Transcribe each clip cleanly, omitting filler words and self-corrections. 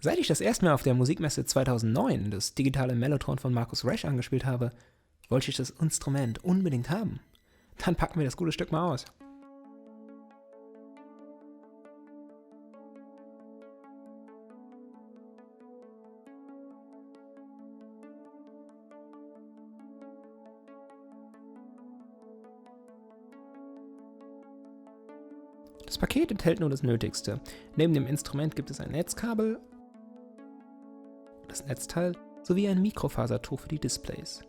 Seit ich das erste Mal auf der Musikmesse 2009 das digitale Mellotron von Marcus Resch angespielt habe, wollte ich das Instrument unbedingt haben. Dann packen wir das gute Stück mal aus. Das Paket enthält nur das Nötigste. Neben dem Instrument gibt es ein Netzkabel, das Netzteil sowie ein Mikrofasertuch für die Displays.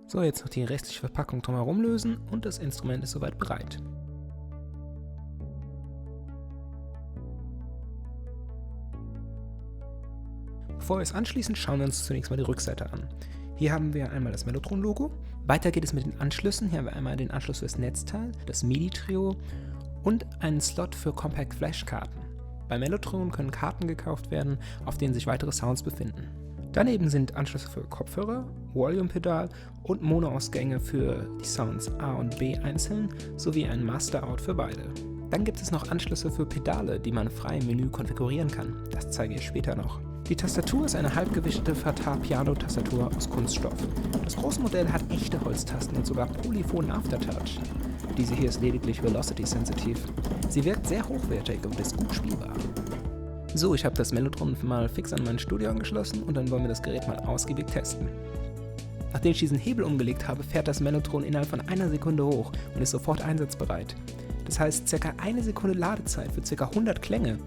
So, jetzt noch die restliche Verpackung drumherum lösen und das Instrument ist soweit bereit. Bevor wir es anschließen, schauen wir uns zunächst mal die Rückseite an. Hier haben wir einmal das Mellotron-Logo. Weiter geht es mit den Anschlüssen. Hier haben wir einmal den Anschluss für das Netzteil, das MIDI-Trio und einen Slot für Compact Flash-Karten. Bei Mellotron können Karten gekauft werden, auf denen sich weitere Sounds befinden. Daneben sind Anschlüsse für Kopfhörer, Volume-Pedal und Mono-Ausgänge für die Sounds A und B einzeln sowie ein Master-Out für beide. Dann gibt es noch Anschlüsse für Pedale, die man frei im Menü konfigurieren kann. Das zeige ich später noch. Die Tastatur ist eine halbgewichtete Fatar-Piano-Tastatur aus Kunststoff. Das große Modell hat echte Holztasten und sogar polyphonen Aftertouch. Diese hier ist lediglich Velocity-sensitiv. Sie wirkt sehr hochwertig und ist gut spielbar. So, ich habe das Mellotron mal fix an mein Studio angeschlossen und dann wollen wir das Gerät mal ausgiebig testen. Nachdem ich diesen Hebel umgelegt habe, fährt das Mellotron innerhalb von einer Sekunde hoch und ist sofort einsatzbereit. Das heißt, ca. eine Sekunde Ladezeit für ca. 100 Klänge.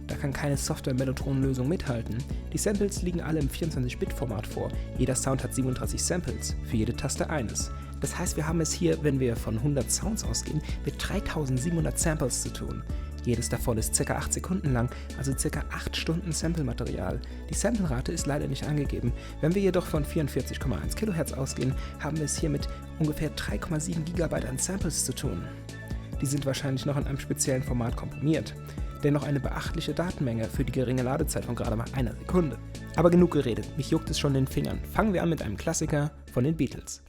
Da kann keine Software-Mellotron-Lösung mithalten. Die Samples liegen alle im 24-Bit-Format vor. Jeder Sound hat 37 Samples, für jede Taste eines. Das heißt, wir haben es hier, wenn wir von 100 Sounds ausgehen, mit 3700 Samples zu tun. Jedes davon ist ca. 8 Sekunden lang, also ca. 8 Stunden Sample-Material. Die Sample-Rate ist leider nicht angegeben. Wenn wir jedoch von 44,1 kHz ausgehen, haben wir es hier mit ungefähr 3,7 GB an Samples zu tun. Die sind wahrscheinlich noch in einem speziellen Format komprimiert. Dennoch eine beachtliche Datenmenge für die geringe Ladezeit von gerade mal einer Sekunde. Aber genug geredet, mich juckt es schon in den Fingern. Fangen wir an mit einem Klassiker von den Beatles.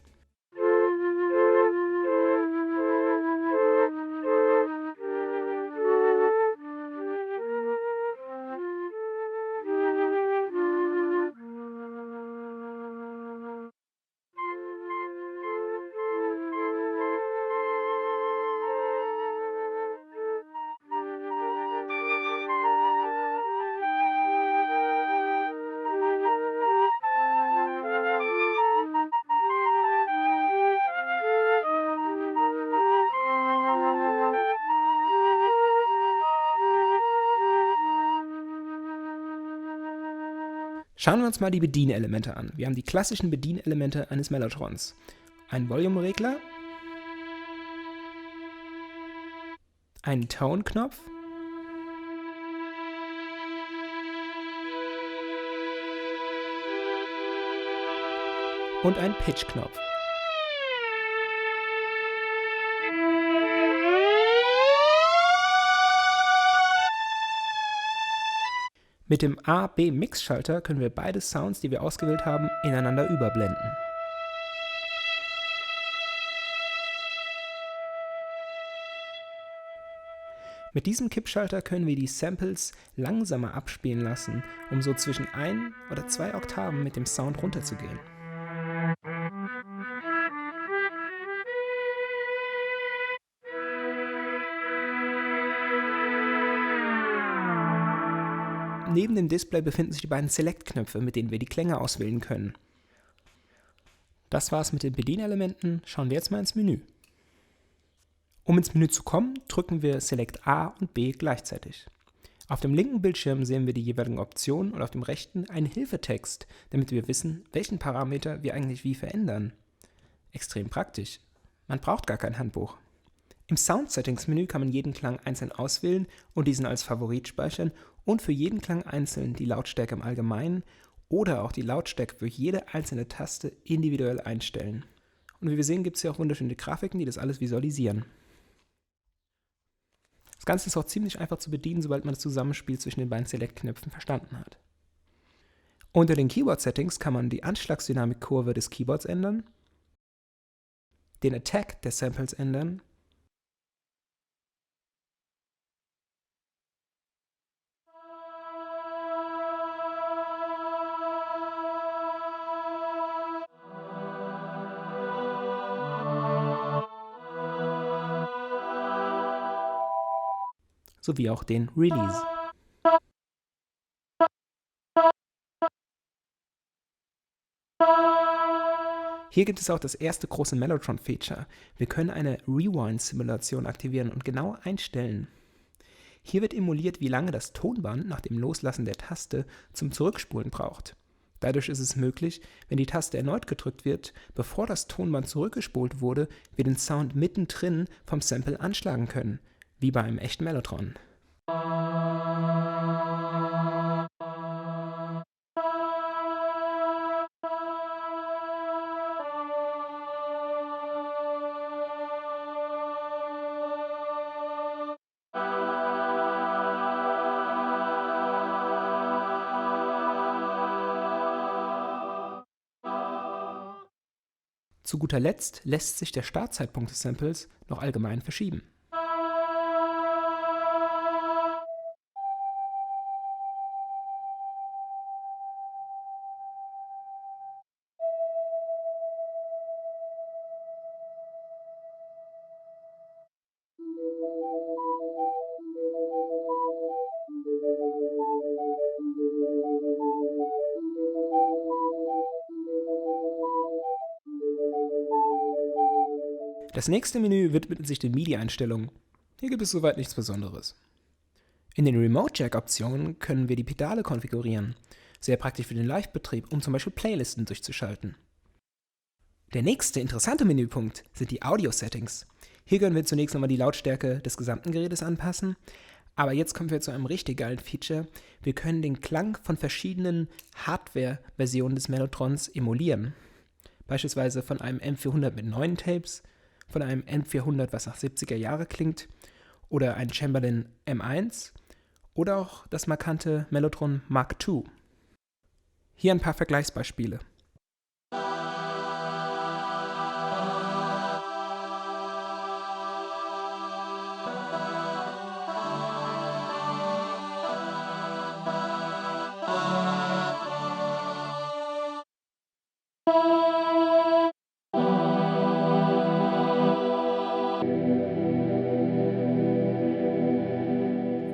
Schauen wir uns mal die Bedienelemente an. Wir haben die klassischen Bedienelemente eines Mellotrons. Ein Volume-Regler, einen Tone-Knopf, und einen Pitch-Knopf. Mit dem A-B-Mix-Schalter können wir beide Sounds, die wir ausgewählt haben, ineinander überblenden. Mit diesem Kippschalter können wir die Samples langsamer abspielen lassen, um so zwischen 1 oder 2 Oktaven mit dem Sound runterzugehen. Neben dem Display befinden sich die beiden Select-Knöpfe, mit denen wir die Klänge auswählen können. Das war's mit den Bedienelementen. Schauen wir jetzt mal ins Menü. Um ins Menü zu kommen, drücken wir Select A und B gleichzeitig. Auf dem linken Bildschirm sehen wir die jeweiligen Optionen und auf dem rechten einen Hilfetext, damit wir wissen, welchen Parameter wir eigentlich wie verändern. Extrem praktisch. Man braucht gar kein Handbuch. Im Sound-Settings-Menü kann man jeden Klang einzeln auswählen und diesen als Favorit speichern und für jeden Klang einzeln die Lautstärke im Allgemeinen oder auch die Lautstärke für jede einzelne Taste individuell einstellen. Und wie wir sehen, gibt es hier auch wunderschöne Grafiken, die das alles visualisieren. Das Ganze ist auch ziemlich einfach zu bedienen, sobald man das Zusammenspiel zwischen den beiden Select-Knöpfen verstanden hat. Unter den Keyboard-Settings kann man die Anschlagsdynamikkurve des Keyboards ändern, den Attack der Samples ändern, sowie auch den Release. Hier gibt es auch das erste große Mellotron-Feature. Wir können eine Rewind-Simulation aktivieren und genau einstellen. Hier wird emuliert, wie lange das Tonband nach dem Loslassen der Taste zum Zurückspulen braucht. Dadurch ist es möglich, wenn die Taste erneut gedrückt wird, bevor das Tonband zurückgespult wurde, wir den Sound mittendrin vom Sample anschlagen können, wie bei einem echten Mellotron. Zu guter Letzt lässt sich der Startzeitpunkt des Samples noch allgemein verschieben. Das nächste Menü widmet sich den MIDI-Einstellungen. Hier gibt es soweit nichts Besonderes. In den Remote-Jack-Optionen können wir die Pedale konfigurieren. Sehr praktisch für den Live-Betrieb, um zum Beispiel Playlisten durchzuschalten. Der nächste interessante Menüpunkt sind die Audio-Settings. Hier können wir zunächst nochmal die Lautstärke des gesamten Gerätes anpassen. Aber jetzt kommen wir zu einem richtig geilen Feature. Wir können den Klang von verschiedenen Hardware-Versionen des Mellotrons emulieren. Beispielsweise von einem M400 mit 9 Tapes, von einem M400, was nach 70er Jahre klingt, oder ein Chamberlin M1 oder auch das markante Mellotron Mark II. Hier ein paar Vergleichsbeispiele.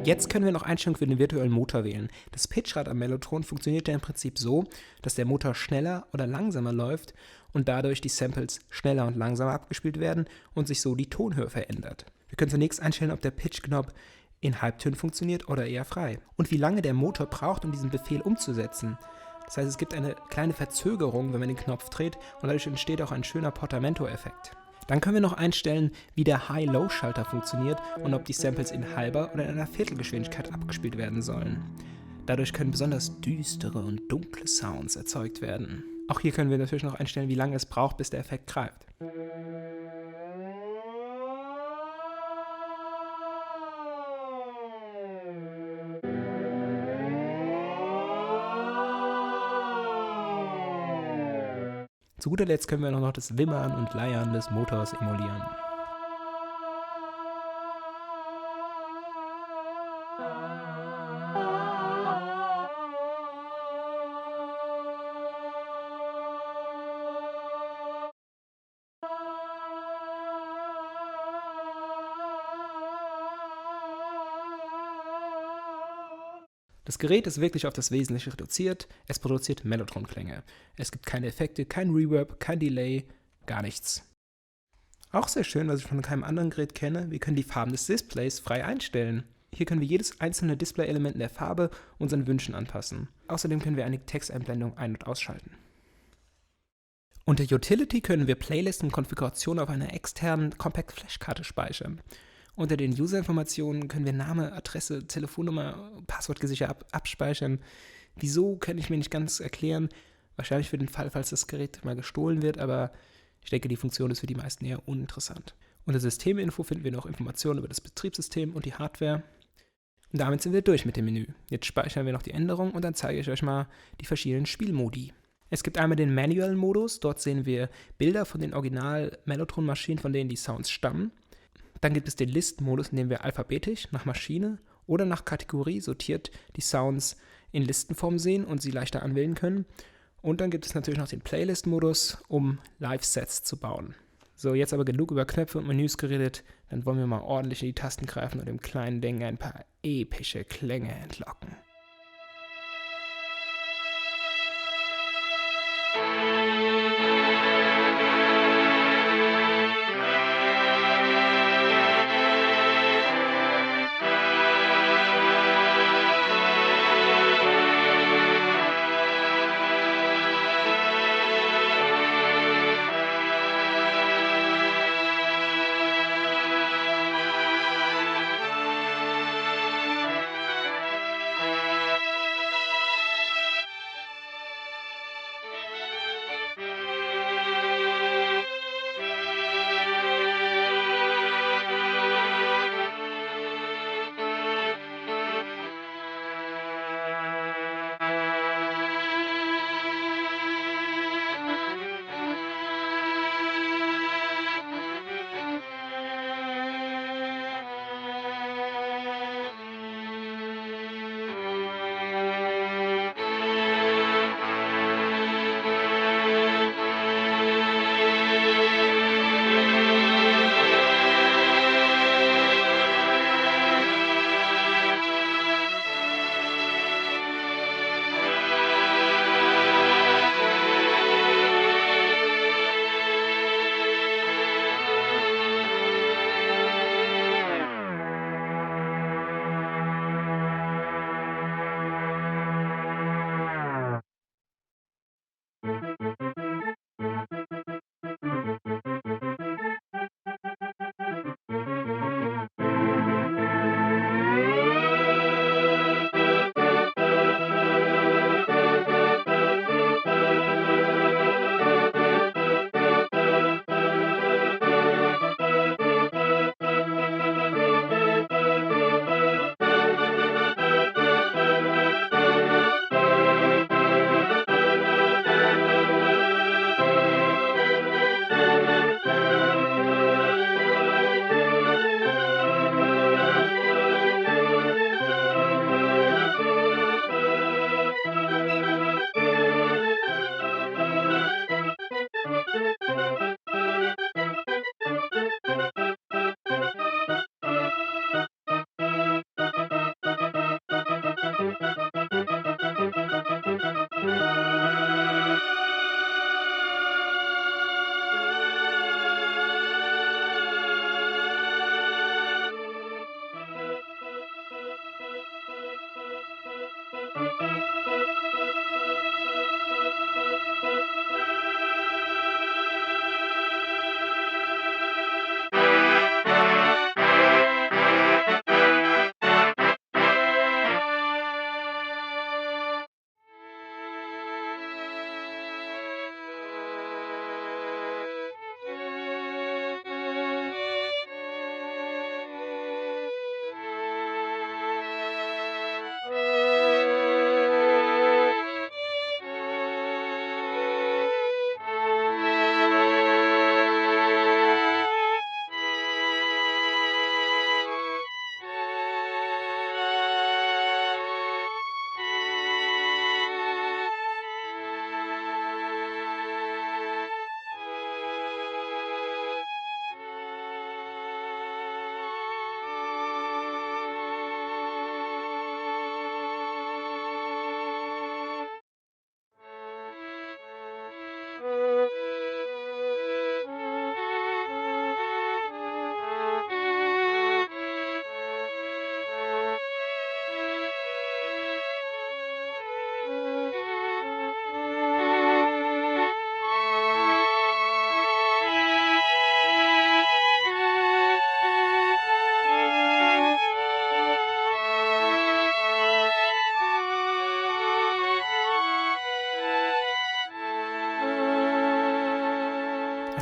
Jetzt können wir noch Einstellungen für den virtuellen Motor wählen. Das Pitchrad am Mellotron funktioniert ja im Prinzip so, dass der Motor schneller oder langsamer läuft und dadurch die Samples schneller und langsamer abgespielt werden und sich so die Tonhöhe verändert. Wir können zunächst einstellen, ob der Pitch-Knopf in Halbtönen funktioniert oder eher frei und wie lange der Motor braucht, um diesen Befehl umzusetzen. Das heißt, es gibt eine kleine Verzögerung, wenn man den Knopf dreht und dadurch entsteht auch ein schöner Portamento-Effekt. Dann können wir noch einstellen, wie der High-Low-Schalter funktioniert und ob die Samples in halber oder in einer Viertelgeschwindigkeit abgespielt werden sollen. Dadurch können besonders düstere und dunkle Sounds erzeugt werden. Auch hier können wir natürlich noch einstellen, wie lange es braucht, bis der Effekt greift. Zu guter Letzt können wir noch das Wimmern und Leiern des Motors emulieren. Das Gerät ist wirklich auf das Wesentliche reduziert, es produziert Mellotron-Klänge. Es gibt keine Effekte, kein Reverb, kein Delay, gar nichts. Auch sehr schön, was ich von keinem anderen Gerät kenne, wir können die Farben des Displays frei einstellen. Hier können wir jedes einzelne Display-Element in der Farbe unseren Wünschen anpassen. Außerdem können wir einige Texteinblendungen ein- und ausschalten. Unter Utility können wir Playlisten und Konfigurationen auf einer externen Compact-Flash-Karte speichern. Unter den User-Informationen können wir Name, Adresse, Telefonnummer, Passwort gesichert abspeichern. Wieso, kann ich mir nicht ganz erklären. Wahrscheinlich für den Fall, falls das Gerät mal gestohlen wird, aber ich denke, die Funktion ist für die meisten eher uninteressant. Unter Systeminfo finden wir noch Informationen über das Betriebssystem und die Hardware. Und damit sind wir durch mit dem Menü. Jetzt speichern wir noch die Änderungen und dann zeige ich euch mal die verschiedenen Spielmodi. Es gibt einmal den Manual-Modus, dort sehen wir Bilder von den Original-Mellotron-Maschinen, von denen die Sounds stammen. Dann gibt es den List-Modus, in dem wir alphabetisch nach Maschine oder nach Kategorie sortiert die Sounds in Listenform sehen und sie leichter anwählen können. Und dann gibt es natürlich noch den Playlist-Modus, um Live-Sets zu bauen. So, jetzt aber genug über Knöpfe und Menüs geredet, dann wollen wir mal ordentlich in die Tasten greifen und dem kleinen Ding ein paar epische Klänge entlocken.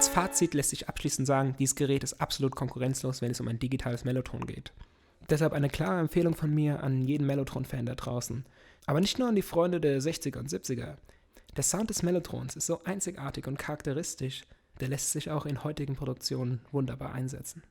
Als Fazit lässt sich abschließend sagen, dieses Gerät ist absolut konkurrenzlos, wenn es um ein digitales Mellotron geht. Deshalb eine klare Empfehlung von mir an jeden Mellotron-Fan da draußen. Aber nicht nur an die Freunde der 60er und 70er. Der Sound des Mellotrons ist so einzigartig und charakteristisch, der lässt sich auch in heutigen Produktionen wunderbar einsetzen.